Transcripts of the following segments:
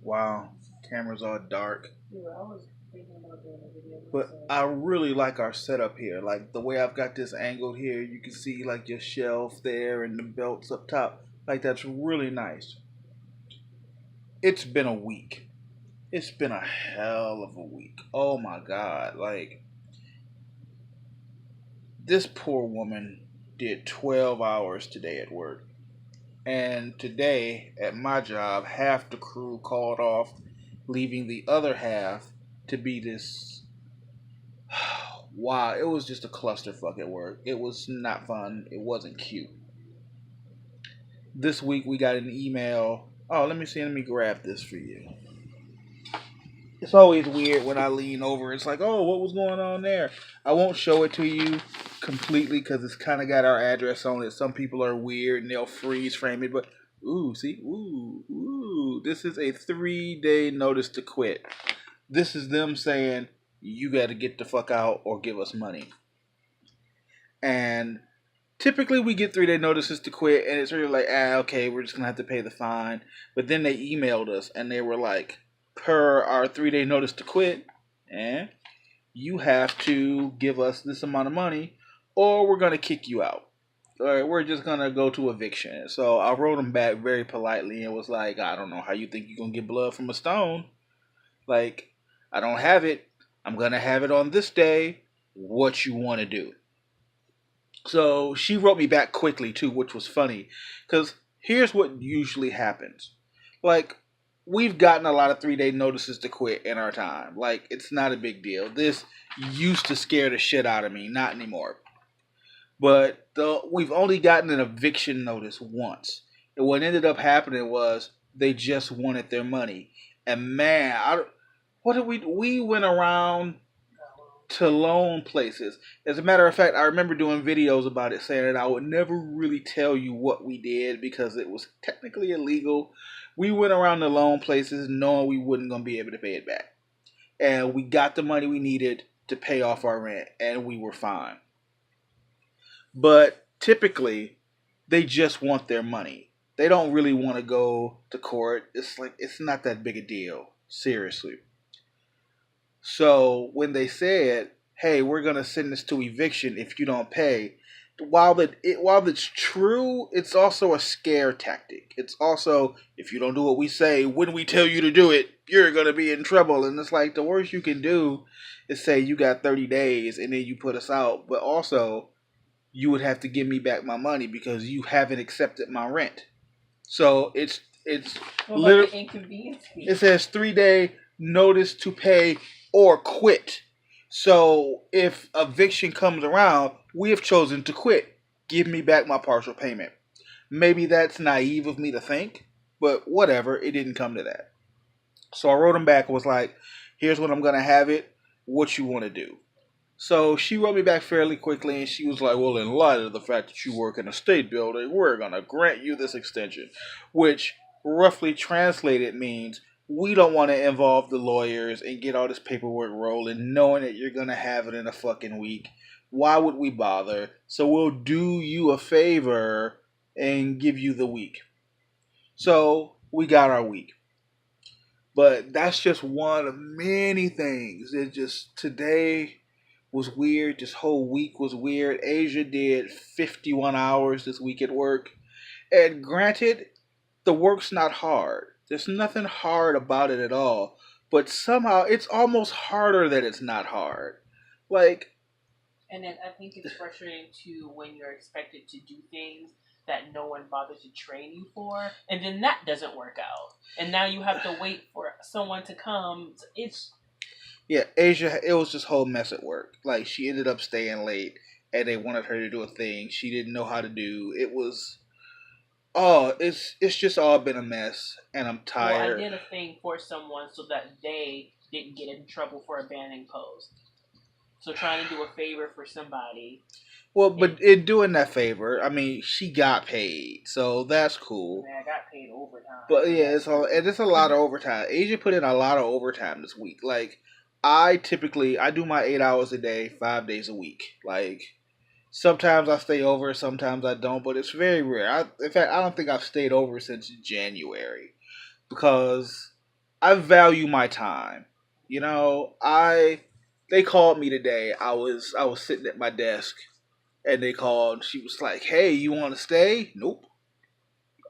Wow, camera's all dark. Yeah, I was thinking about doing a video But myself. I really like our setup here. Like the way I've got this angled here, you can see like your shelf there and the belts up top. Like that's really nice. It's been a week. It's been a hell of a week. Oh my god. Like this poor woman did 12 hours today at work. And today at my job, half the crew called off, leaving the other half to be this. Wow, it was just a clusterfuck at work. It was not fun. It wasn't cute. This week we got an email. Oh, let me see. Let me grab this for you. It's always weird when I lean over. It's like, oh, what was going on there? I won't show it to you completely because it's kind of got our address on it. Some people are weird and they'll freeze frame it, but ooh, see, ooh. This is a 3-day notice to quit. This is them saying you got to get the fuck out or give us money. And typically we get 3-day notices to quit, and it's really like, okay, we're just gonna have to pay the fine. But then they emailed us and they were like, per our 3-day notice to quit, and you have to give us this amount of money, or we're gonna kick you out. Or we're just gonna go to eviction. So I wrote them back very politely and was like, I don't know how you think you're gonna get blood from a stone. Like, I don't have it. I'm gonna have it on this day. What you want to do? So she wrote me back quickly too, which was funny. Because here's what usually happens. Like, we've gotten a lot of 3-day notices to quit in our time. Like, it's not a big deal. This used to scare the shit out of me. Not anymore. But we've only gotten an eviction notice once. And what ended up happening was they just wanted their money. And man, what did we went around to loan places. As a matter of fact, I remember doing videos about it saying that I would never really tell you what we did because it was technically illegal. We went around the loan places knowing we wasn't going to be able to pay it back. And we got the money we needed to pay off our rent and we were fine. But typically, they just want their money. They don't really want to go to court. It's like, it's not that big a deal. Seriously. So when they said, "Hey, we're gonna send this to eviction if you don't pay," while it's true, it's also a scare tactic. It's also, if you don't do what we say when we tell you to do it, you're gonna be in trouble. And it's like the worst you can do is say you got 30 days and then you put us out. But also, you would have to give me back my money because you haven't accepted my rent. So it's Well, like literally the inconvenience fee. it says 3-day notice to pay or quit. So if eviction comes around, we have chosen to quit. Give me back my partial payment. Maybe that's naive of me to think, but whatever. It didn't come to that. So I wrote him back and was like, here's what I'm going to have it. What you want to do? So she wrote me back fairly quickly and she was like, well, in light of the fact that you work in a state building, we're going to grant you this extension. Which roughly translated means we don't want to involve the lawyers and get all this paperwork rolling knowing that you're going to have it in a fucking week. Why would we bother? So we'll do you a favor and give you the week. So we got our week. But that's just one of many things. It just today was weird. This whole week was weird. Asia did 51 hours this week at work. And granted, the work's not hard. There's nothing hard about it at all. But somehow it's almost harder that it's not hard. Like, And then I think it's frustrating too when you're expected to do things that no one bothers to train you for, and then that doesn't work out, and now you have to wait for someone to come. It's yeah, Asia, it was this whole mess at work. Like, she ended up staying late, and they wanted her to do a thing she didn't know how to do. It was, oh, it's just all been a mess, and I'm well, I tired. did a thing for someone so that they didn't get in trouble for abandoning post. So trying to do a favor for somebody. Well, but in doing that favor, I mean, she got paid, so that's cool. Man, I got paid overtime. But yeah, it's a lot of overtime. Asia put in a lot of overtime this week. Like, I do my 8 hours a day, 5 days a week. Like, sometimes I stay over, sometimes I don't, but it's very rare. In fact, I don't think I've stayed over since January because I value my time. You know, they called me today. I was sitting at my desk and they called. She was like, "Hey, you want to stay?" Nope.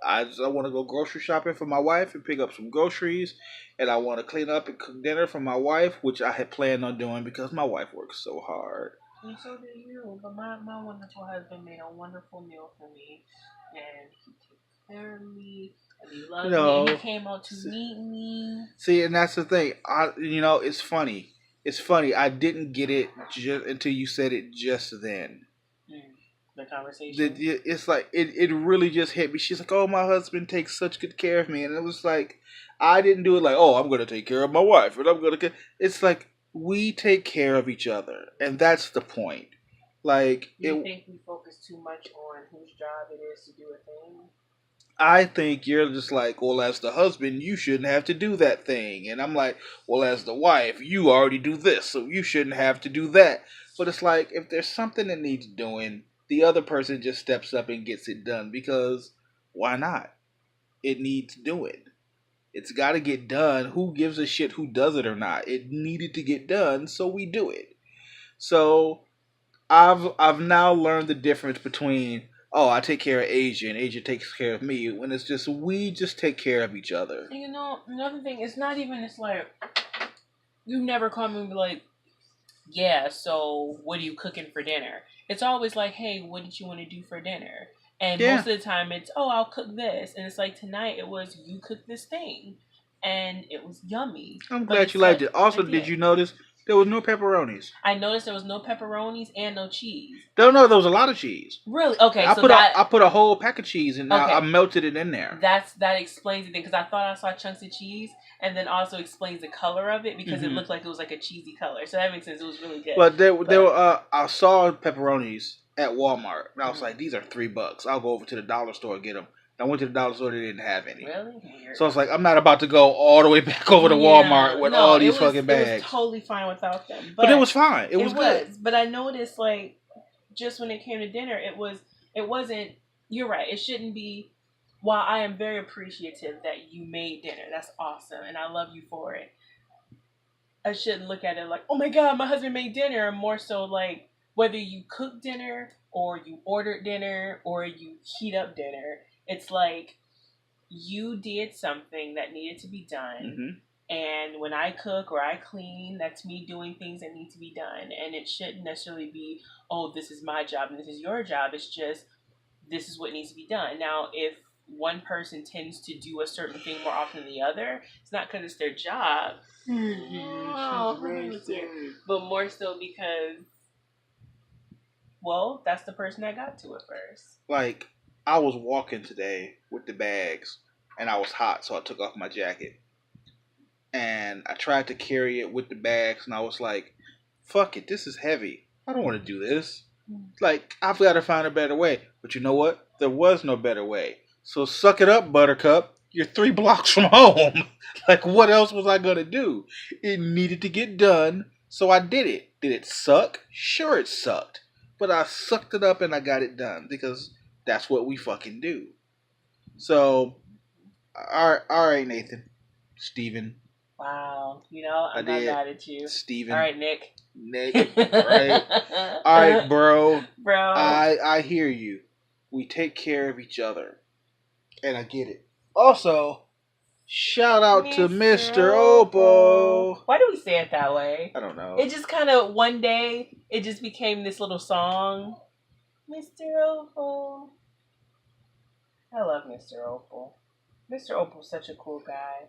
I want to go grocery shopping for my wife and pick up some groceries, and I want to clean up and cook dinner for my wife, which I had planned on doing because my wife works so hard. And so do you. But my wonderful husband made a wonderful meal for me, and he took care of me, and he loved me. And he came out to meet me. See, and that's the thing. It's funny. It's funny. I didn't get it just until you said it just then. The conversation. It's like it really just hit me. She's like, "Oh, my husband takes such good care of me," and it was like, I didn't do it like, "Oh, I'm gonna take care of my wife," and I'm gonna. It's like we take care of each other, and that's the point. Like, you think we focus too much on whose job it is to do a thing? I think you're just like, well, as the husband, you shouldn't have to do that thing, and I'm like, well, as the wife, you already do this, so you shouldn't have to do that. But it's like, if there's something that needs doing, the other person just steps up and gets it done, because why not? It needs doing. It's got to get done. Who gives a shit who does it or not? It needed to get done, so we do it. So I've now learned the difference between, oh, I take care of Asia and Asia takes care of me, when it's just we just take care of each other. You know, another thing, it's not even, it's like, you never come and be like, yeah, so what are you cooking for dinner? It's always like, hey, what did you want to do for dinner? And most of the time it's, oh, I'll cook this. And it's like, tonight it was, you cook this thing. And it was yummy. I'm glad you liked it. Also, did you notice there was no pepperonis? I noticed there was no pepperonis and no cheese. No, there was a lot of cheese. Really? Okay, I put a whole pack of cheese and I melted it in there. That explains it, because I thought I saw chunks of cheese, and then also explains the color of it, because it looked like it was like a cheesy color. So that makes sense. It was really good. But there were I saw pepperonis at Walmart, and I was like, these are $3. I'll go over to the dollar store and get them. I went to the dollar store, they didn't have any. Really? Weird. So I was like, I'm not about to go all the way back over to Walmart with all these fucking bags. It was totally fine without them. But it was fine. It was good. But I noticed, like, just when it came to dinner, it wasn't, you're right, it shouldn't be, while I am very appreciative that you made dinner, that's awesome, and I love you for it, I shouldn't look at it like, oh my god, my husband made dinner. More so like, whether you cook dinner, or you ordered dinner, or you heat up dinner, it's like, you did something that needed to be done, and when I cook or I clean, that's me doing things that need to be done, and it shouldn't necessarily be, oh, this is my job and this is your job. It's just, this is what needs to be done. Now, if one person tends to do a certain thing more often than the other, it's not because it's their job, but more so because, well, that's the person that got to it first. Like, I was walking today with the bags, and I was hot, so I took off my jacket. And I tried to carry it with the bags, and I was like, fuck it, this is heavy. I don't want to do this. Like, I've got to find a better way. But you know what? There was no better way. So suck it up, Buttercup. You're 3 blocks from home. Like, what else was I going to do? It needed to get done, so I did it. Did it suck? Sure it sucked. But I sucked it up and I got it done, because that's what we fucking do. So, all right, Nathan. Steven. Wow. You know, I'm not mad at you. Steven. All right, Nick. Right? All right, bro. Bro. I hear you. We take care of each other. And I get it. Also, shout out to Mr. Opal. Why do we say it that way? I don't know. It just kind of, one day, it just became this little song. Mr. Opal. I love Mr. Opal. Mr. Opal's such a cool guy.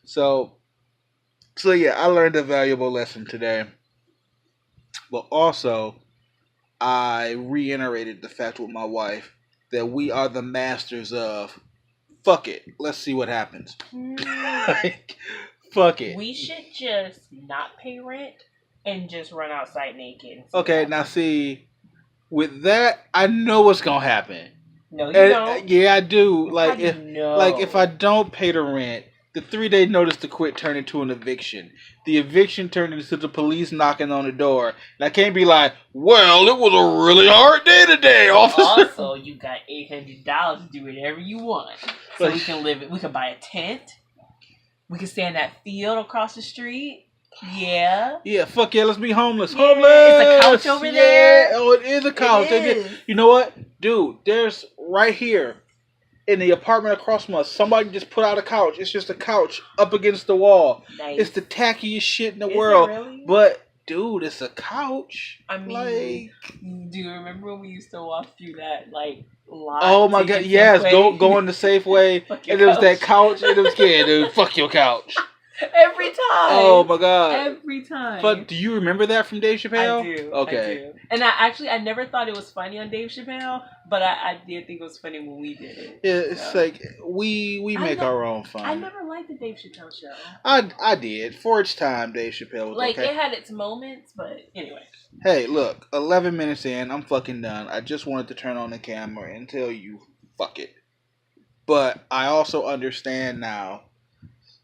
So yeah, I learned a valuable lesson today. But also, I reiterated the fact with my wife that we are the masters of, fuck it, let's see what happens. Like, fuck it. We should just not pay rent and just run outside naked. Okay, now see, with that, I know what's gonna happen. No, you don't. Yeah, I do. Like, if I don't pay the rent, the 3-day notice to quit turned into an eviction. The eviction turned into the police knocking on the door. And I can't be like, well, it was a really hard day today, officer. Also, you got $800 to do whatever you want. So we can buy a tent. We could stay in that field across the street. Yeah. Yeah, fuck yeah, let's be homeless. Yeah, Homeless! it's a couch over there. Oh, it is a couch. It is. You know what? Dude, there's right here in the apartment across from us, somebody just put out a couch. It's just a couch up against the wall. Nice. It's the tackiest shit in the Is world. it really? But, dude, it's a couch. I mean, like, do you remember when we used to walk through that, like, lot? oh my god, yes, go in the Safeway, and it was that couch, and it was scared, dude. Fuck your couch. Every time. Oh my god. Every time. But do you remember that from Dave Chappelle? I do. Okay. I do. And I never thought it was funny on Dave Chappelle, but I did think it was funny when we did it. Yeah, it's like we make our own fun. I never liked the Dave Chappelle show. I did. For its time, Dave Chappelle was like, okay. it had its moments, but anyway. Hey, look, 11 minutes in, I'm fucking done. I just wanted to turn on the camera and tell you, fuck it. But I also understand now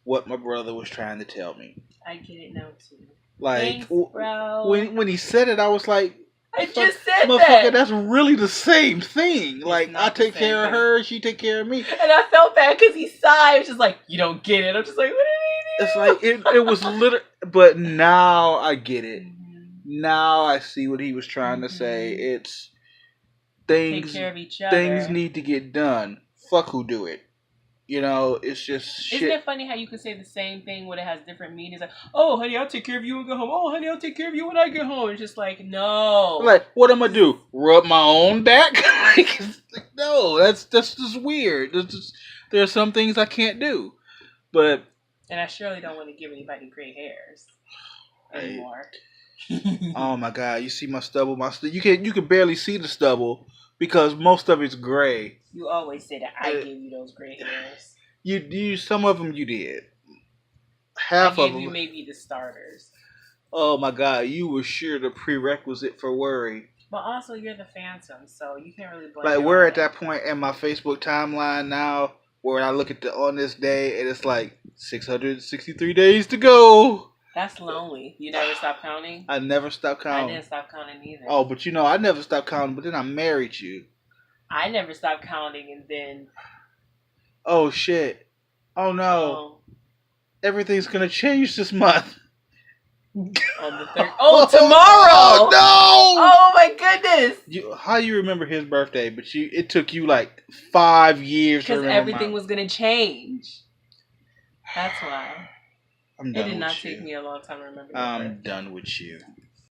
what my brother was trying to tell me. I get it now too. Like, thanks, bro. when he said it, I was like, I just said motherfucker, that. that's really the same thing. It's like, not I take the same care of thing. her, she take care of me. And I felt bad because he sighed. He was just like, you don't get it. I'm just like, what did he do? It's like, it was literally, but now I get it. Now I see what he was trying to say. It's things. Take care of each other. Things need to get done. Fuck who do it. You know, it's just shit. Isn't it funny how you can say the same thing when it has different meanings? Like, oh, honey, I'll take care of you when I go home. Oh, honey, I'll take care of you when I get home. It's just like, no. Like, what am I do? Rub my own back? Like, no, that's just weird. There are some things I can't do. But and I surely don't want to give anybody gray hairs anymore. Oh my god, you see my stubble? You can barely see the stubble because most of it's gray. You always say that I gave you those gray hairs. You some of them you did. Half I of gave them. you maybe the starters. Oh my god, you were sure the prerequisite for worry. But also, you're the phantom, so you can't really blame. Like, we're at that point in my Facebook timeline now where I look at on this day and it's like 663 days to go. That's lonely. You never stop counting? I never stopped counting. I didn't stop counting either. Oh, but you know, I never stopped counting, but then I married you. I never stopped counting, and then... Oh, shit. Oh, no. Everything's going to change this month. On the 3rd. Oh, tomorrow! Oh, no! Oh, my goodness! How you remember his birthday, but it took you like 5 years to remember because everything was going to change. That's why. I'm done It did not with you. take me a long time to remember. I'm done with you.